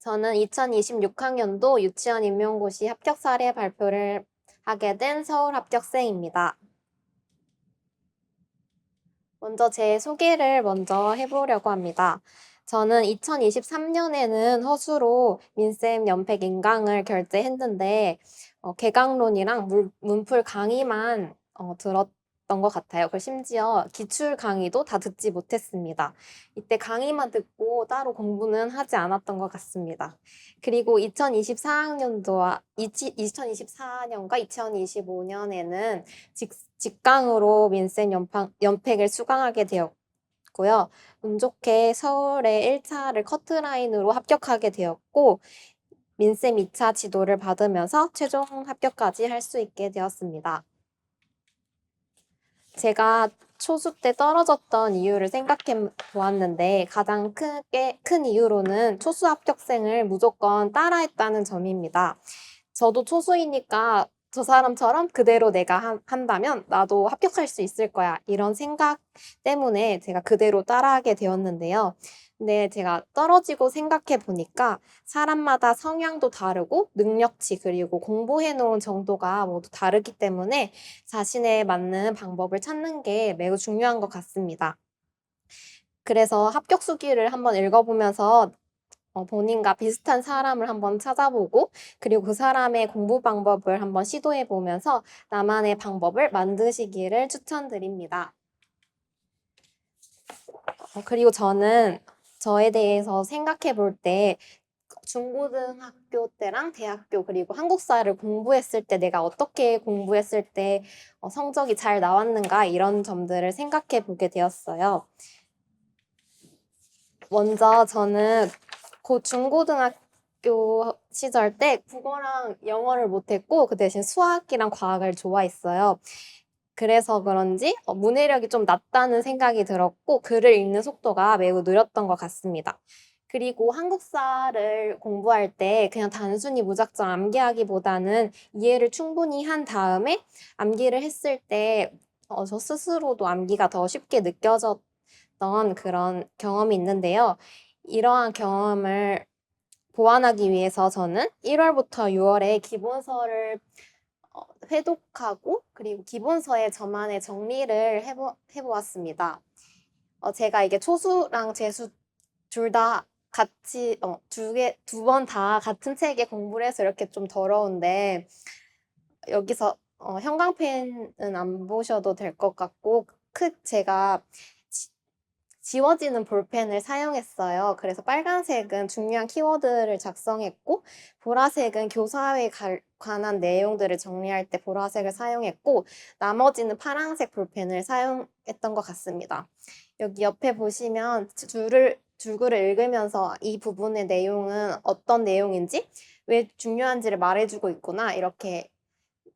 저는 2026학년도 유치원 임용고시 합격 사례 발표를 하게 된 서울 합격생입니다. 먼저 제 소개를 해보려고 합니다. 저는 2023년에는 허수로 민쌤 연팩 인강을 결제했는데 개강론이랑 문풀 강의만 들었던 것 같아요. 그리고 심지어 기출 강의도 다 듣지 못했습니다. 이때 강의만 듣고 따로 공부는 하지 않았던 것 같습니다. 그리고 2024학년도와 2024년과 2025년에는 직강으로 민쌤 연팩을 수강하게 되었고요. 운 좋게 서울의 1차를 커트라인으로 합격하게 되었고, 민쌤 2차 지도를 받으면서 최종 합격까지 할 수 있게 되었습니다. 제가 초수 때 떨어졌던 이유를 생각해 보았는데 가장 큰 이유로는 초수 합격생을 무조건 따라했다는 점입니다. 저도 초수이니까 저 사람처럼 그대로 내가 한다면 나도 합격할 수 있을 거야. 이런 생각 때문에 제가 그대로 따라하게 되었는데요. 근데 제가 떨어지고 생각해 보니까 사람마다 성향도 다르고 능력치 그리고 공부해 놓은 정도가 모두 다르기 때문에 자신에 맞는 방법을 찾는 게 매우 중요한 것 같습니다. 그래서 합격 수기를 한번 읽어보면서 본인과 비슷한 사람을 한번 찾아보고 그리고 그 사람의 공부 방법을 한번 시도해 보면서 나만의 방법을 만드시기를 추천드립니다. 그리고 저는 저에 대해서 생각해 볼 때 중고등학교 때랑 대학교 그리고 한국사를 공부했을 때 내가 어떻게 공부했을 때 성적이 잘 나왔는가 이런 점들을 생각해 보게 되었어요. 먼저 저는 중고등학교 시절 때 국어랑 영어를 못했고 그 대신 수학이랑 과학을 좋아했어요. 그래서 그런지 문해력이 좀 낮다는 생각이 들었고 글을 읽는 속도가 매우 느렸던 것 같습니다. 그리고 한국사를 공부할 때 그냥 단순히 무작정 암기하기보다는 이해를 충분히 한 다음에 암기를 했을 때 저 스스로도 암기가 더 쉽게 느껴졌던 그런 경험이 있는데요. 이러한 경험을 보완하기 위해서 저는 1월부터 6월에 기본서를 회독하고 그리고 기본서에 저만의 정리를 해보았습니다. 제가 이게 초수랑 재수 둘 다 같이 두 번 다 같은 책에 공부를 해서 이렇게 좀 더러운데 여기서 형광펜은 안 보셔도 될 것 같고 제가 지워지는 볼펜을 사용했어요. 그래서 빨간색은 중요한 키워드를 작성했고 보라색은 교사에 관한 내용들을 정리할 때 보라색을 사용했고 나머지는 파란색 볼펜을 사용했던 것 같습니다. 여기 옆에 보시면 줄글을 읽으면서 이 부분의 내용은 어떤 내용인지 왜 중요한지를 말해주고 있구나 이렇게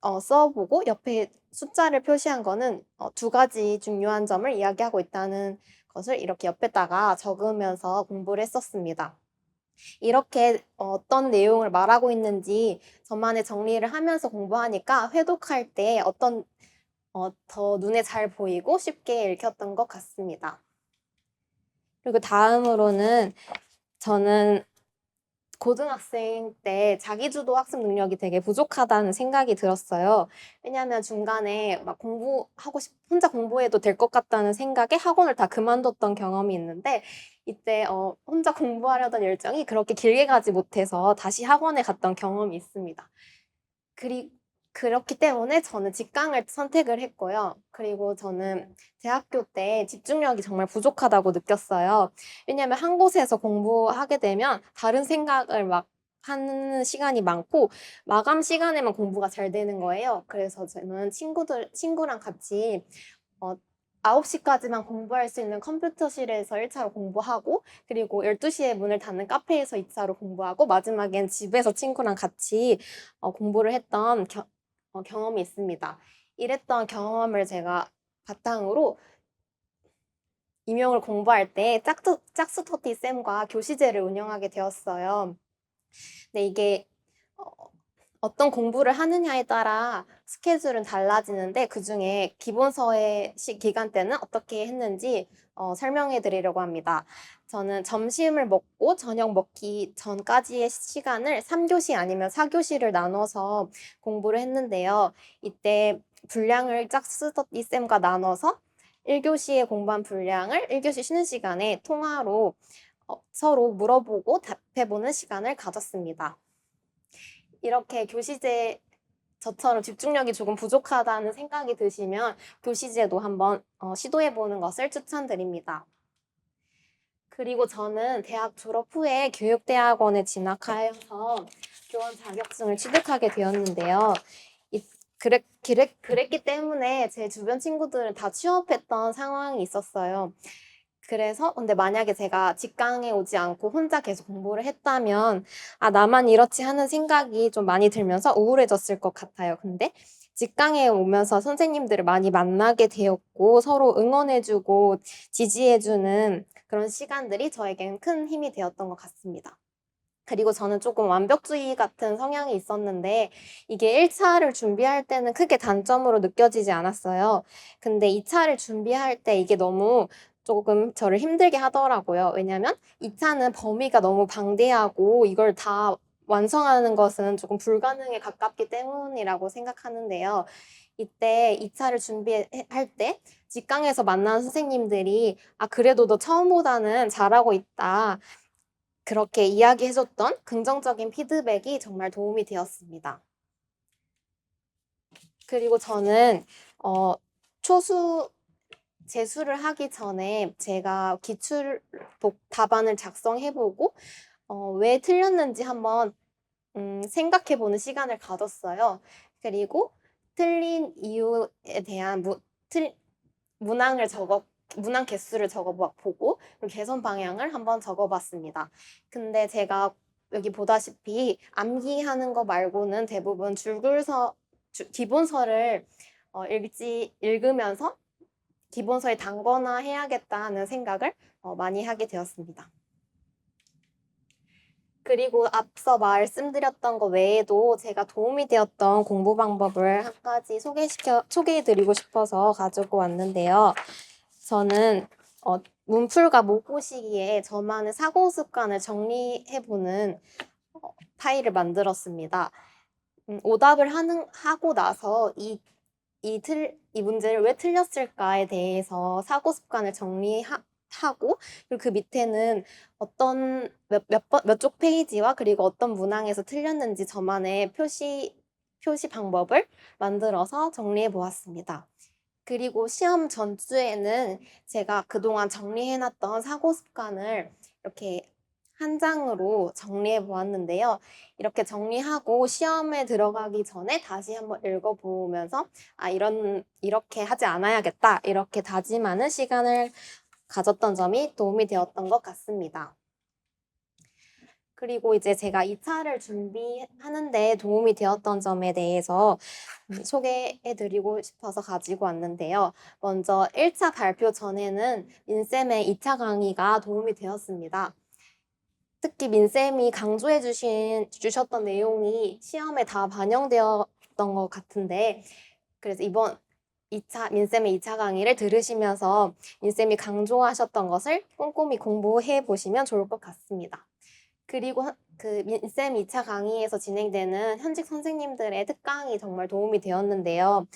써보고 옆에 숫자를 표시한 거는 두 가지 중요한 점을 이야기하고 있다는 것을 이렇게 옆에다가 적으면서 공부를 했었습니다. 이렇게 어떤 내용을 말하고 있는지 저만의 정리를 하면서 공부하니까 회독할 때 더 눈에 잘 보이고 쉽게 읽혔던 것 같습니다. 그리고 다음으로는 저는 고등학생 때 자기주도 학습 능력이 되게 부족하다는 생각이 들었어요. 왜냐하면 중간에 막 혼자 공부해도 될 것 같다는 생각에 학원을 다 그만뒀던 경험이 있는데 이때 혼자 공부하려던 열정이 그렇게 길게 가지 못해서 다시 학원에 갔던 경험이 있습니다. 그렇기 때문에 저는 직강을 선택을 했고요. 그리고 저는 대학교 때 집중력이 정말 부족하다고 느꼈어요. 왜냐하면 한 곳에서 공부하게 되면 다른 생각을 막 하는 시간이 많고 마감 시간에만 공부가 잘 되는 거예요. 그래서 저는 친구랑 같이 9시까지만 공부할 수 있는 컴퓨터실에서 1차로 공부하고 그리고 12시에 문을 닫는 카페에서 2차로 공부하고 마지막엔 집에서 친구랑 같이 공부를 했던 경험이 있습니다. 이랬던 경험을 제가 바탕으로 임용을 공부할 때 짝스터디 쌤과 교시제를 운영하게 되었어요. 근데 이게 어떤 공부를 하느냐에 따라 스케줄은 달라지는데 그중에 기본서의 기간 때는 어떻게 했는지 설명해 드리려고 합니다. 저는 점심을 먹고 저녁 먹기 전까지의 시간을 3교시 아니면 4교시를 나눠서 공부를 했는데요. 이때 분량을 짝수덕 이쌤과 나눠서 1교시에 공부한 분량을 1교시 쉬는 시간에 통화로 서로 물어보고 답해보는 시간을 가졌습니다. 이렇게 교시제 저처럼 집중력이 조금 부족하다는 생각이 드시면 교시제도 한번 시도해보는 것을 추천드립니다. 그리고 저는 대학 졸업 후에 교육대학원에 진학하여서 교원 자격증을 취득하게 되었는데요. 그랬기 때문에 제 주변 친구들은 다 취업했던 상황이 있었어요. 그래서 근데 만약에 제가 직강에 오지 않고 혼자 계속 공부를 했다면 나만 이렇지 하는 생각이 좀 많이 들면서 우울해졌을 것 같아요. 근데 직강에 오면서 선생님들을 많이 만나게 되었고 서로 응원해주고 지지해주는 그런 시간들이 저에겐 큰 힘이 되었던 것 같습니다. 그리고 저는 조금 완벽주의 같은 성향이 있었는데 이게 1차를 준비할 때는 크게 단점으로 느껴지지 않았어요. 근데 2차를 준비할 때 이게 너무 조금 저를 힘들게 하더라고요. 왜냐면 2차는 범위가 너무 방대하고 이걸 다 완성하는 것은 조금 불가능에 가깝기 때문이라고 생각하는데요. 이때 2차를 준비할 때 직강에서 만난 선생님들이 그래도 너 처음보다는 잘하고 있다. 그렇게 이야기해줬던 긍정적인 피드백이 정말 도움이 되었습니다. 그리고 저는 재수를 하기 전에 제가 기출 답안을 작성해보고 왜 틀렸는지 한번 생각해보는 시간을 가졌어요. 그리고 틀린 이유에 대한 문항 개수를 적어보고 그리고 개선 방향을 한번 적어봤습니다. 근데 제가 여기 보다시피 암기하는 거 말고는 대부분 기본서를 읽으면서 기본서에 단거나 해야겠다는 생각을 많이 하게 되었습니다. 그리고 앞서 말씀드렸던 것 외에도 제가 도움이 되었던 공부 방법을 한 가지 소개해드리고 싶어서 가지고 왔는데요. 저는 문풀과 모고시기에 저만의 사고 습관을 정리해보는 파일을 만들었습니다. 오답을 하고 나서 이 문제를 왜 틀렸을까에 대해서 사고 습관을 정리하고 그리고 그 밑에는 몇 쪽 페이지와 그리고 어떤 문항에서 틀렸는지 저만의 표시 방법을 만들어서 정리해 보았습니다. 그리고 시험 전주에는 제가 그동안 정리해놨던 사고 습관을 이렇게 한 장으로 정리해 보았는데요. 이렇게 정리하고 시험에 들어가기 전에 다시 한번 읽어보면서 이렇게 하지 않아야겠다. 이렇게 다짐하는 시간을 가졌던 점이 도움이 되었던 것 같습니다. 그리고 이제 제가 2차를 준비하는데 도움이 되었던 점에 대해서 소개해드리고 싶어서 가지고 왔는데요. 먼저 1차 발표 전에는 민쌤의 2차 강의가 도움이 되었습니다. 특히 민쌤이 강조해 주셨던 내용이 시험에 다 반영되었던 것 같은데 그래서 이번 민쌤의 2차 강의를 들으시면서 민쌤이 강조하셨던 것을 꼼꼼히 공부해 보시면 좋을 것 같습니다. 그리고 그 민쌤 2차 강의에서 진행되는 현직 선생님들의 특강이 정말 도움이 되었는데요.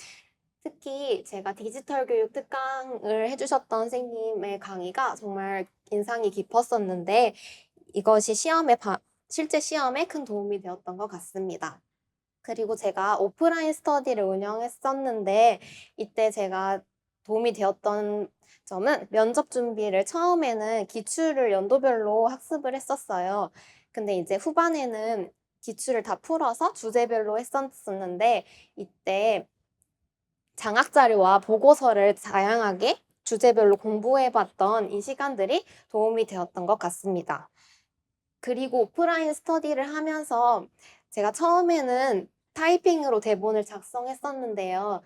특히 제가 디지털 교육 특강을 해주셨던 선생님의 강의가 정말 인상이 깊었었는데 이것이 실제 시험에 큰 도움이 되었던 것 같습니다. 그리고 제가 오프라인 스터디를 운영했었는데 이때 제가 도움이 되었던 점은 면접 준비를 처음에는 기출을 연도별로 학습을 했었어요. 근데 이제 후반에는 기출을 다 풀어서 주제별로 했었는데 이때 장학 자료와 보고서를 다양하게 주제별로 공부해봤던 이 시간들이 도움이 되었던 것 같습니다. 그리고 오프라인 스터디를 하면서 제가 처음에는 타이핑으로 대본을 작성했었는데요.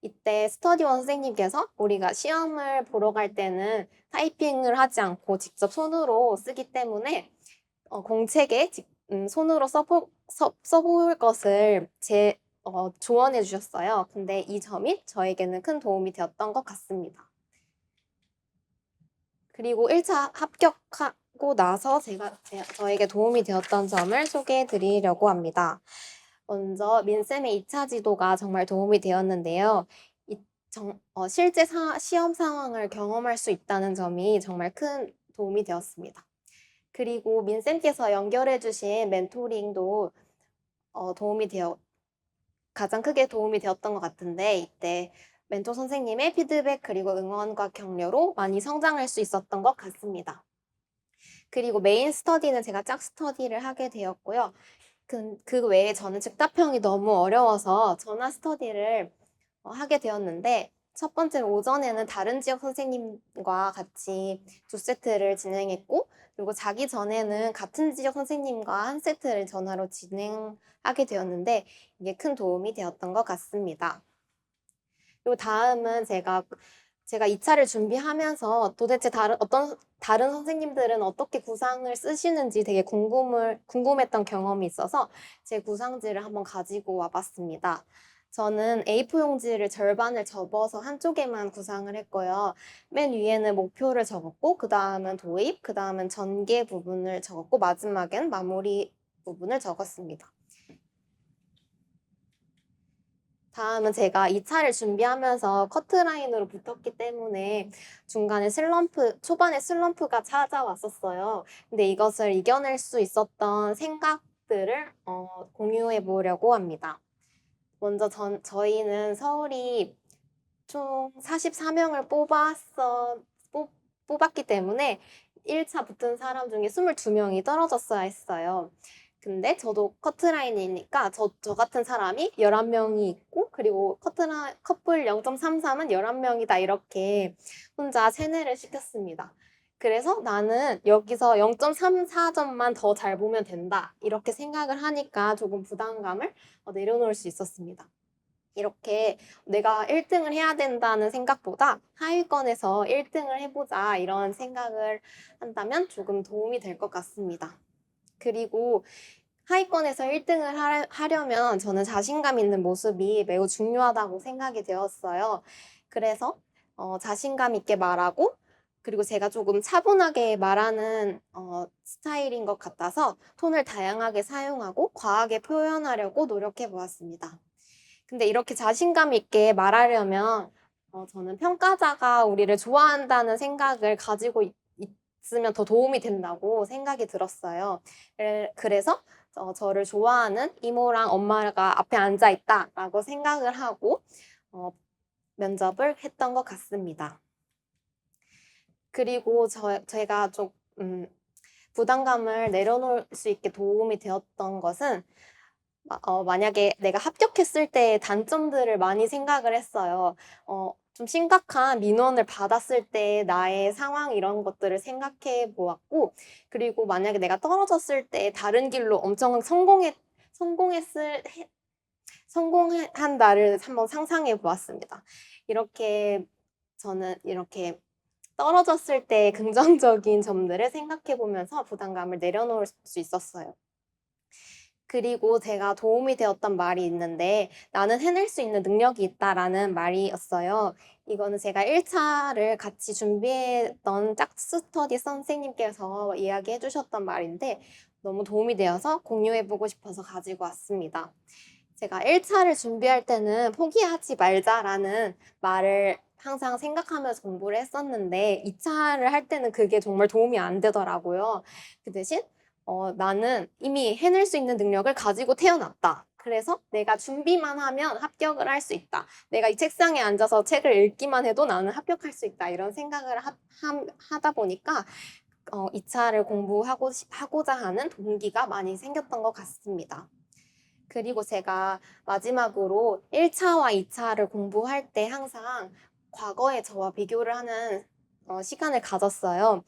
이때 스터디원 선생님께서 우리가 시험을 보러 갈 때는 타이핑을 하지 않고 직접 손으로 쓰기 때문에 공책에 손으로 써볼 것을 조언해 주셨어요. 근데 이 점이 저에게는 큰 도움이 되었던 것 같습니다. 그리고 1차 합격하고 나서 저에게 도움이 되었던 점을 소개해 드리려고 합니다. 먼저 민쌤의 2차 지도가 정말 도움이 되었는데요. 실제 시험 상황을 경험할 수 있다는 점이 정말 큰 도움이 되었습니다. 그리고 민쌤께서 연결해 주신 멘토링도 가장 크게 도움이 되었던 것 같은데, 이때 멘토 선생님의 피드백 그리고 응원과 격려로 많이 성장할 수 있었던 것 같습니다. 그리고 메인 스터디는 제가 짝 스터디를 하게 되었고요. 그 외에 저는 즉답형이 너무 어려워서 전화 스터디를 하게 되었는데, 첫 번째로 오전에는 다른 지역 선생님과 같이 2세트를 진행했고, 그리고 자기 전에는 같은 지역 선생님과 1세트를 전화로 진행하게 되었는데, 이게 큰 도움이 되었던 것 같습니다. 그리고 다음은 제가 2차를 준비하면서 도대체 다른 선생님들은 어떻게 구상을 쓰시는지 되게 궁금했던 경험이 있어서 제 구상지를 한번 가지고 와봤습니다. 저는 A4 용지를 절반을 접어서 한쪽에만 구상을 했고요. 맨 위에는 목표를 적었고, 그 다음은 도입, 그 다음은 전개 부분을 적었고, 마지막엔 마무리 부분을 적었습니다. 다음은 제가 2차를 준비하면서 커트라인으로 붙었기 때문에 초반에 슬럼프가 찾아왔었어요. 근데 이것을 이겨낼 수 있었던 생각들을 공유해 보려고 합니다. 먼저 저희는 서울이 총 44명을 뽑았기 때문에 1차 붙은 사람 중에 22명이 떨어졌어야 했어요. 근데 저도 커트라인이니까 저 같은 사람이 11명이 있고, 그리고 커플 0.33은 11명이다, 이렇게 혼자 세뇌를 시켰습니다. 그래서 나는 여기서 0.34점만 더 잘 보면 된다, 이렇게 생각을 하니까 조금 부담감을 내려놓을 수 있었습니다. 이렇게 내가 1등을 해야 된다는 생각보다 하위권에서 1등을 해보자, 이런 생각을 한다면 조금 도움이 될 것 같습니다. 그리고 하위권에서 1등을 하려면 저는 자신감 있는 모습이 매우 중요하다고 생각이 되었어요. 그래서 자신감 있게 말하고, 그리고 제가 조금 차분하게 말하는 스타일인 것 같아서 톤을 다양하게 사용하고 과하게 표현하려고 노력해 보았습니다. 근데 이렇게 자신감 있게 말하려면 저는 평가자가 우리를 좋아한다는 생각을 가지고 있으면 더 도움이 된다고 생각이 들었어요. 그래서 저를 좋아하는 이모랑 엄마가 앞에 앉아 있다라고 생각을 하고 면접을 했던 것 같습니다. 그리고 제가 좀 부담감을 내려놓을 수 있게 도움이 되었던 것은, 만약에 내가 합격했을 때의 단점들을 많이 생각을 했어요. 좀 심각한 민원을 받았을 때 나의 상황, 이런 것들을 생각해 보았고, 그리고 만약에 내가 떨어졌을 때 다른 길로 엄청 성공한 나를 한번 상상해 보았습니다. 저는 이렇게 떨어졌을 때 긍정적인 점들을 생각해 보면서 부담감을 내려놓을 수 있었어요. 그리고 제가 도움이 되었던 말이 있는데, 나는 해낼 수 있는 능력이 있다라는 말이었어요. 이거는 제가 1차를 같이 준비했던 짝스터디 선생님께서 이야기해 주셨던 말인데, 너무 도움이 되어서 공유해보고 싶어서 가지고 왔습니다. 제가 1차를 준비할 때는 포기하지 말자라는 말을 항상 생각하면서 공부를 했었는데, 2차를 할 때는 그게 정말 도움이 안 되더라고요. 그 대신 나는 이미 해낼 수 있는 능력을 가지고 태어났다. 그래서 내가 준비만 하면 합격을 할 수 있다. 내가 이 책상에 앉아서 책을 읽기만 해도 나는 합격할 수 있다, 이런 생각을 하다 보니까 2차를 하고자 하는 동기가 많이 생겼던 것 같습니다. 그리고 제가 마지막으로 1차와 2차를 공부할 때 항상 과거의 저와 비교를 하는 시간을 가졌어요.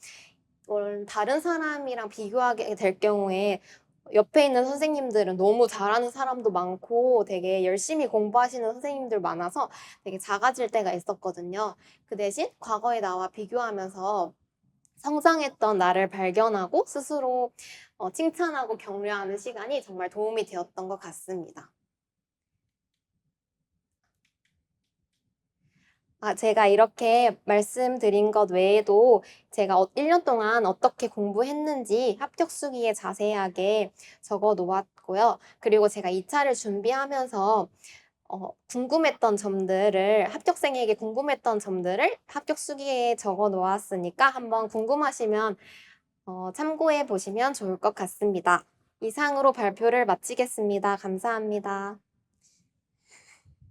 다른 사람이랑 비교하게 될 경우에 옆에 있는 선생님들은 너무 잘하는 사람도 많고 되게 열심히 공부하시는 선생님들 많아서 되게 작아질 때가 있었거든요. 그 대신 과거의 나와 비교하면서 성장했던 나를 발견하고 스스로 칭찬하고 격려하는 시간이 정말 도움이 되었던 것 같습니다. 제가 이렇게 말씀드린 것 외에도 제가 1년 동안 어떻게 공부했는지 합격 수기에 자세하게 적어 놓았고요. 그리고 제가 2 차를 준비하면서 궁금했던 점들을 합격생에게 궁금했던 점들을 합격 수기에 적어 놓았으니까 한번 궁금하시면 참고해 보시면 좋을 것 같습니다. 이상으로 발표를 마치겠습니다. 감사합니다.